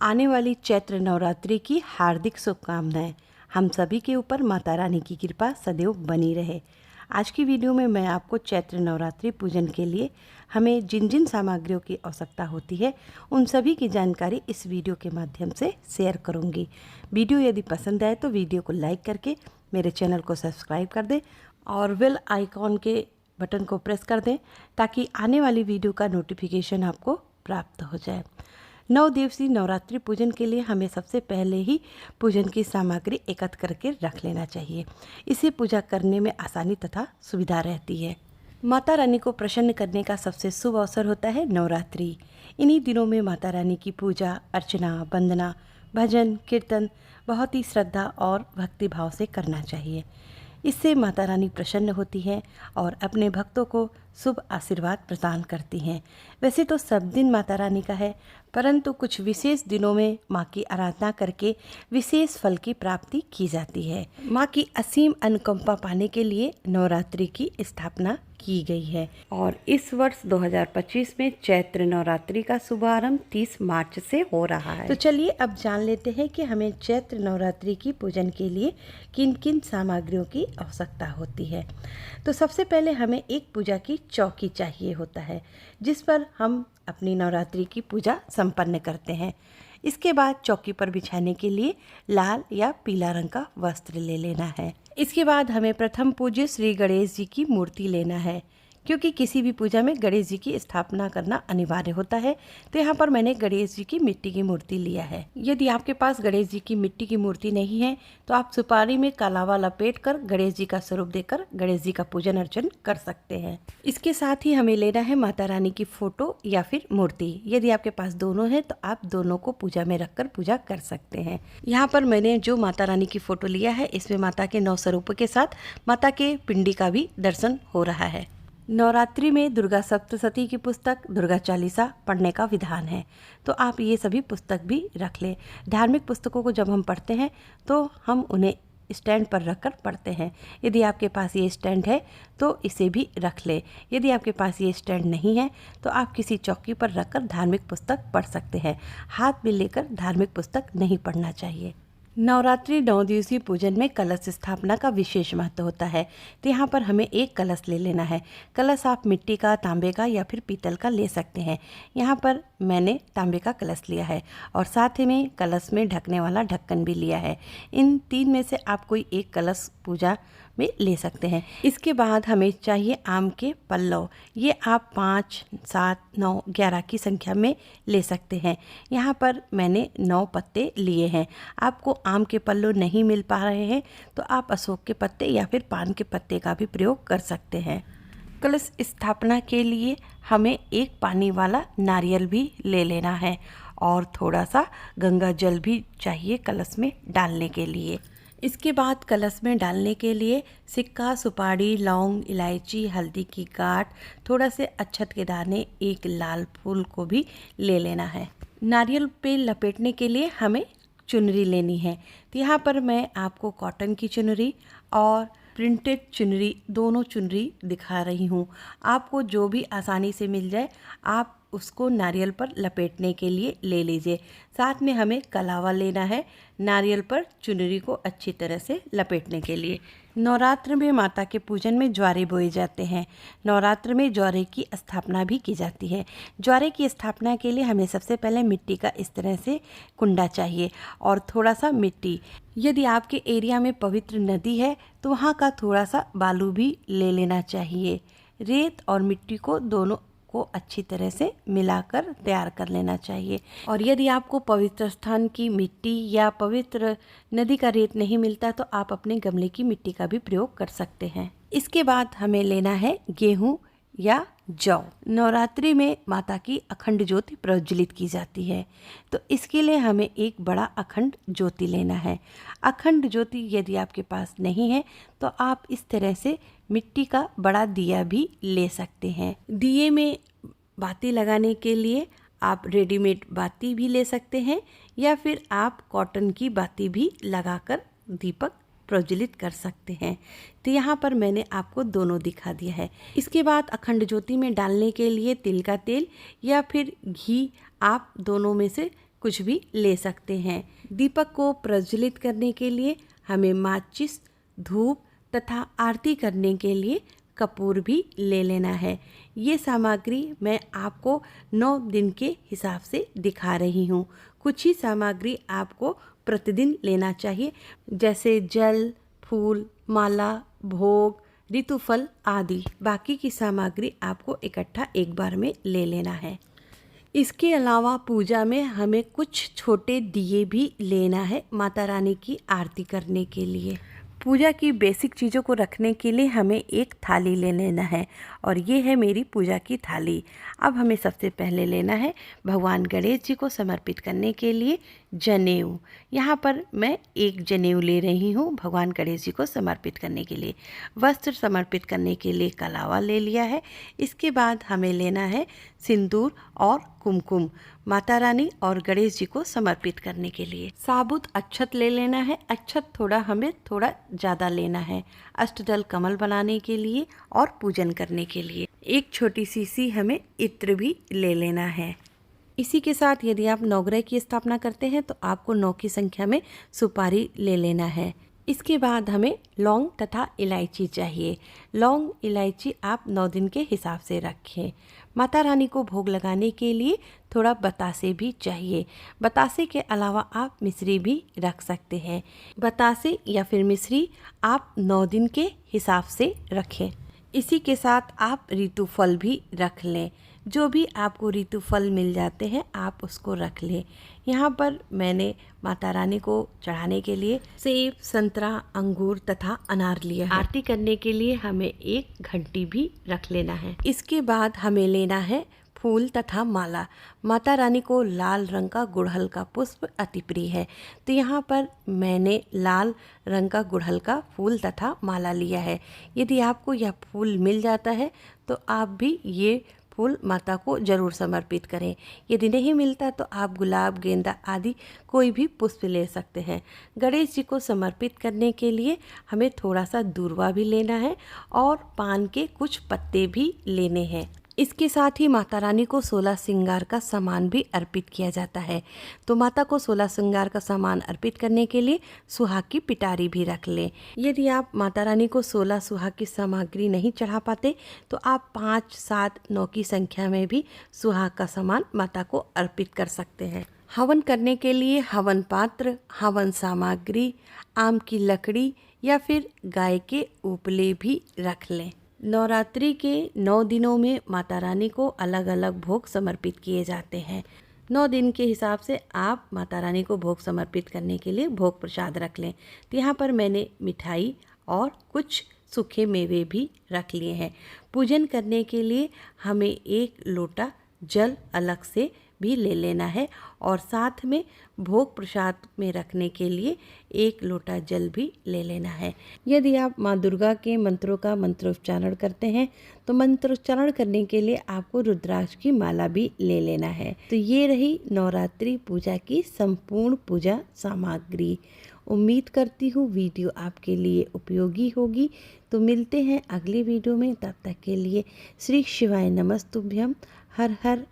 आने वाली चैत्र नवरात्रि की हार्दिक शुभकामनाएं। हम सभी के ऊपर माता रानी की कृपा सदैव बनी रहे। आज की वीडियो में मैं आपको चैत्र नवरात्रि पूजन के लिए हमें जिन जिन सामग्रियों की आवश्यकता होती है उन सभी की जानकारी इस वीडियो के माध्यम से शेयर करूंगी। वीडियो यदि पसंद आए तो वीडियो को लाइक करके मेरे चैनल को सब्सक्राइब कर दें और बेल आइकॉन के बटन को प्रेस कर दें ताकि आने वाली वीडियो का नोटिफिकेशन आपको प्राप्त हो जाए। 9 दिवसीय नवरात्रि पूजन के लिए हमें सबसे पहले ही पूजन की सामग्री एकत्र करके रख लेना चाहिए। इसे पूजा करने में आसानी तथा सुविधा रहती है। माता रानी को प्रसन्न करने का सबसे शुभ अवसर होता है नवरात्रि। इन्हीं दिनों में माता रानी की पूजा अर्चना वंदना भजन कीर्तन बहुत ही श्रद्धा और भक्ति भाव से करना चाहिए। इससे माता रानी प्रसन्न होती हैं और अपने भक्तों को शुभ आशीर्वाद प्रदान करती हैं। वैसे तो सब दिन माता रानी का है, परंतु कुछ विशेष दिनों में माँ की आराधना करके विशेष फल की प्राप्ति की जाती है। माँ की असीम अनुकंपा पाने के लिए नवरात्रि की स्थापना की गई है और इस वर्ष 2025 में चैत्र नवरात्रि का शुभारंभ 30 मार्च से हो रहा है। तो चलिए अब जान लेते हैं कि हमें चैत्र नवरात्रि की पूजन के लिए किन किन सामग्रियों की आवश्यकता होती है। तो सबसे पहले हमें एक पूजा की चौकी चाहिए होता है जिस पर हम अपनी नवरात्रि की पूजा संपन्न करते हैं। इसके बाद चौकी पर बिछाने के लिए लाल या पीला रंग का वस्त्र ले लेना है। इसके बाद हमें प्रथम पूज्य श्री गणेश जी की मूर्ति लेना है, क्योंकि किसी भी पूजा में गणेश जी की स्थापना करना अनिवार्य होता है। तो यहाँ पर मैंने गणेश जी की मिट्टी की मूर्ति लिया है। यदि आपके पास गणेश जी की मिट्टी की मूर्ति नहीं है तो आप सुपारी में कलावा लपेट कर गणेश जी का स्वरूप देकर गणेश जी का पूजन अर्चन कर सकते हैं। इसके साथ ही हमें लेना है माता रानी की फोटो या फिर मूर्ति। यदि आपके पास दोनों है तो आप दोनों को पूजा में रखकर पूजा कर सकते हैं। यहाँ पर मैंने जो माता रानी की फोटो लिया है इसमें माता के 9 स्वरूपों के साथ माता के पिंडी का भी दर्शन हो रहा है। नवरात्रि में दुर्गा सप्तशती की पुस्तक दुर्गा चालीसा पढ़ने का विधान है, तो आप ये सभी पुस्तक भी रख लें। धार्मिक पुस्तकों को जब हम पढ़ते हैं तो हम उन्हें स्टैंड पर रखकर पढ़ते हैं। यदि आपके पास ये स्टैंड है तो इसे भी रख लें। यदि आपके पास ये स्टैंड नहीं है तो आप किसी चौकी पर रखकर धार्मिक पुस्तक पढ़ सकते हैं। हाथ में लेकर धार्मिक पुस्तक नहीं पढ़ना चाहिए। नवरात्रि 9 दिवसीय पूजन में कलश स्थापना का विशेष महत्व होता है। तो यहाँ पर हमें एक कलश ले लेना है। कलश आप मिट्टी का, तांबे का या फिर पीतल का ले सकते हैं। यहाँ पर मैंने तांबे का कलश लिया है और साथ ही में कलश में ढकने वाला ढक्कन भी लिया है। इन 3 में से आप कोई एक कलश पूजा में ले सकते हैं। इसके बाद हमें चाहिए आम के पल्लव। ये आप 5, 7, 9, 11 की संख्या में ले सकते हैं। यहाँ पर मैंने 9 पत्ते लिए हैं। आपको आम के पल्लव नहीं मिल पा रहे हैं तो आप अशोक के पत्ते या फिर पान के पत्ते का भी प्रयोग कर सकते हैं। कलश स्थापना के लिए हमें एक पानी वाला नारियल भी ले लेना है और थोड़ा सा गंगा जल भी चाहिए कलश में डालने के लिए। इसके बाद कलश में डालने के लिए सिक्का, सुपारी, लौंग, इलायची, हल्दी की गांठ, थोड़ा से अक्षत के दाने, एक लाल फूल को भी ले लेना है। नारियल पे लपेटने के लिए हमें चुनरी लेनी है। तो यहाँ पर मैं आपको कॉटन की चुनरी और प्रिंटेड चुनरी दोनों चुनरी दिखा रही हूँ। आपको जो भी आसानी से मिल जाए आप उसको नारियल पर लपेटने के लिए ले लीजिए। साथ में हमें कलावा लेना है नारियल पर चुनरी को अच्छी तरह से लपेटने के लिए। नवरात्र में माता के पूजन में ज्वारे बोए जाते हैं। नवरात्र में ज्वारे की स्थापना भी की जाती है। ज्वारे की स्थापना के लिए हमें सबसे पहले मिट्टी का इस तरह से कुंडा चाहिए और थोड़ा सा मिट्टी। यदि आपके एरिया में पवित्र नदी है तो वहाँ का थोड़ा सा बालू भी ले लेना चाहिए। रेत और मिट्टी को दोनों को अच्छी तरह से मिलाकर तैयार कर लेना चाहिए। और यदि आपको पवित्र स्थान की मिट्टी या पवित्र नदी का रेत नहीं मिलता तो आप अपने गमले की मिट्टी का भी प्रयोग कर सकते हैं। इसके बाद हमें लेना है गेहूं या जौ। नवरात्रि में माता की अखंड ज्योति प्रज्वलित की जाती है, तो इसके लिए हमें एक बड़ा अखंड ज्योति लेना है। अखंड ज्योति यदि आपके पास नहीं है तो आप इस तरह से मिट्टी का बड़ा दिया भी ले सकते हैं। दिए में बाती लगाने के लिए आप रेडीमेड बाती भी ले सकते हैं या फिर आप कॉटन की बाती भी लगाकर दीपक प्रज्वलित कर सकते हैं। तो यहाँ पर मैंने आपको दोनों दिखा दिया है। इसके बाद अखंड ज्योति में डालने के लिए तिल का तेल या फिर घी आप दोनों में से कुछ भी ले सकते हैं। दीपक को प्रज्वलित करने के लिए हमें माचिस, धूप तथा आरती करने के लिए कपूर भी ले लेना है। ये सामग्री मैं आपको 9 दिन के हिसाब से दिखा रही हूँ। कुछ ही सामग्री आपको प्रतिदिन लेना चाहिए, जैसे जल, फूल, माला, भोग, ऋतुफल आदि। बाकी की सामग्री आपको इकट्ठा एक बार में ले लेना है। इसके अलावा पूजा में हमें कुछ छोटे दिए भी लेना है माता रानी की आरती करने के लिए। पूजा की बेसिक चीज़ों को रखने के लिए हमें एक थाली ले लेना है और ये है मेरी पूजा की थाली। अब हमें सबसे पहले लेना है भगवान गणेश जी को समर्पित करने के लिए जनेऊ। यहाँ पर मैं एक जनेऊ ले रही हूँ भगवान गणेश जी को समर्पित करने के लिए। वस्त्र समर्पित करने के लिए कलावा ले लिया है। इसके बाद हमें लेना है सिंदूर और कुमकुम माता रानी और गणेश जी को समर्पित करने के लिए। साबुत अक्षत ले लेना है। अक्षत हमें थोड़ा ज़्यादा लेना है अष्टदल कमल बनाने के लिए और पूजन करने के लिए। एक छोटी सी हमें इत्र भी ले लेना है। इसी के साथ यदि आप नवग्रह की स्थापना करते हैं तो आपको 9 की संख्या में सुपारी ले लेना है। इसके बाद हमें लौंग तथा इलायची चाहिए। लौंग इलायची आप 9 दिन के हिसाब से रखें। माता रानी को भोग लगाने के लिए थोड़ा बतासे भी चाहिए। बतासे के अलावा आप मिश्री भी रख सकते हैं। बतासे या फिर मिश्री आप 9 दिन के हिसाब से रखें। इसी के साथ आप ऋतुफल भी रख लें। जो भी आपको ऋतुफल मिल जाते हैं आप उसको रख लें। यहाँ पर मैंने माता रानी को चढ़ाने के लिए सेब, संतरा, अंगूर तथा अनार लिया है। आरती करने के लिए हमें एक घंटी भी रख लेना है। इसके बाद हमें लेना है फूल तथा माला। माता रानी को लाल रंग का गुड़हल का पुष्प अति प्रिय है, तो यहाँ पर मैंने लाल रंग का गुड़हल का फूल तथा माला लिया है। यदि आपको यह फूल मिल जाता है तो आप भी ये फूल माता को जरूर समर्पित करें। यदि नहीं मिलता तो आप गुलाब, गेंदा आदि कोई भी पुष्प ले सकते हैं। गणेश जी को समर्पित करने के लिए हमें थोड़ा सा दूर्वा भी लेना है और पान के कुछ पत्ते भी लेने हैं। इसके साथ ही माता रानी को 16 श्रृंगार का सामान भी अर्पित किया जाता है। तो माता को 16 श्रृंगार का सामान अर्पित करने के लिए सुहाग की पिटारी भी रख लें। यदि आप माता रानी को 16 सुहाग की सामग्री नहीं चढ़ा पाते तो आप 5, 7, 9 की संख्या में भी सुहाग का सामान माता को अर्पित कर सकते हैं। हवन करने के लिए हवन पात्र, हवन सामग्री, आम की लकड़ी या फिर गाय के उपले भी रख लें। नवरात्रि के 9 दिनों में माता रानी को अलग अलग भोग समर्पित किए जाते हैं। 9 दिन के हिसाब से आप माता रानी को भोग समर्पित करने के लिए भोग प्रसाद रख लें। तो यहाँ पर मैंने मिठाई और कुछ सूखे मेवे भी रख लिए हैं। पूजन करने के लिए हमें 1 लोटा जल अलग से भी ले लेना है और साथ में भोग प्रसाद में रखने के लिए 1 लोटा जल भी ले लेना है। यदि आप माँ दुर्गा के मंत्रों का मंत्रोच्चारण करते हैं तो मंत्रोच्चारण करने के लिए आपको रुद्राक्ष की माला भी ले लेना है। तो ये रही नवरात्रि पूजा की संपूर्ण पूजा सामग्री। उम्मीद करती हूँ वीडियो आपके लिए उपयोगी होगी। तो मिलते हैं अगले वीडियो में, तब तक के लिए श्री शिवाय नमस्तुभ्यम। हर हर